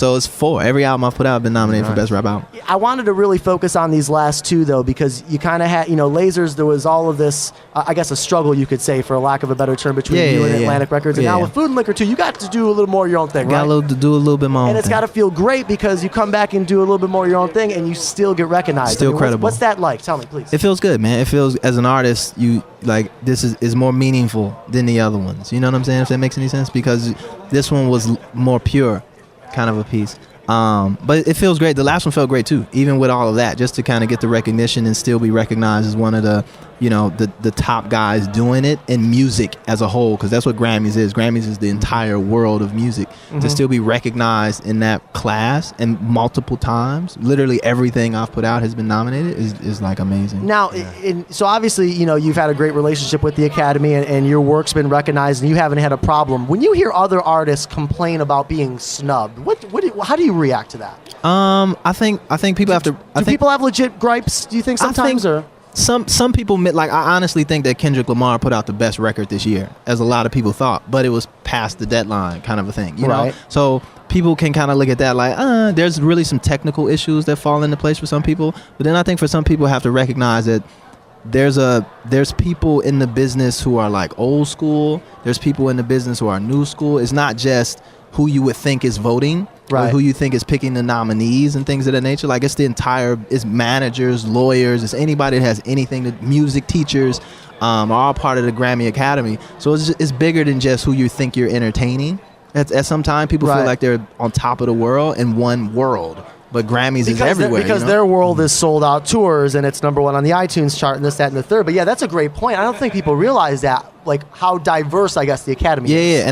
So it's 4. Every album I've put out, I've been nominated for Best Rap Album. I wanted to really focus on these last 2, though, because you kind of had, Lasers, there was all of this, I guess a struggle, you could say, for lack of a better term, between you and Atlantic Records. And now with Food and Liquor, too, you got to do a little more of your own thing, right? Got to do a little bit more. And it's got to feel great because you come back and do a little bit more of your own thing and you still get recognized. Still credible. What's that like? Tell me, please. It feels good, man. It feels, as an artist, you like this is more meaningful than the other ones. You know what I'm saying? If that makes any sense, because this one was more pure, kind of a piece. But it feels great. The last one felt great too, even with all of that, just to kind of get the recognition and still be recognized as one of the, the top guys doing it in music as a whole, because that's what Grammys is. Grammys is the entire world of music. To still be recognized in that class and multiple times, literally everything I've put out has been nominated, is like amazing. Now, so obviously, you've had a great relationship with the Academy and your work's been recognized and you haven't had a problem. When you hear other artists complain about being snubbed, how do you react to that? I think people have to. Do people have legit gripes? Do you think sometimes, or some people like? I honestly think that Kendrick Lamar put out the best record this year, as a lot of people thought, but it was past the deadline, kind of a thing. You know, so people can kind of look at that like, there's really some technical issues that fall into place for some people, but then I think for some people have to recognize that there's people in the business who are like old school. There's people in the business who are new school. It's not just who you would think is voting, or who you think is picking the nominees and things of that nature. Like, it's it's managers, lawyers, it's anybody that has anything to, music teachers, are all part of the Grammy Academy. So it's bigger than just who you think you're entertaining. At some time, people feel like they're on top of the world in one world. But Grammys is everywhere. Because their world is sold out tours and it's #1 on the iTunes chart and this, that, and the third. But yeah, that's a great point. I don't think people realize that, like how diverse, I guess, the Academy is. Yeah, and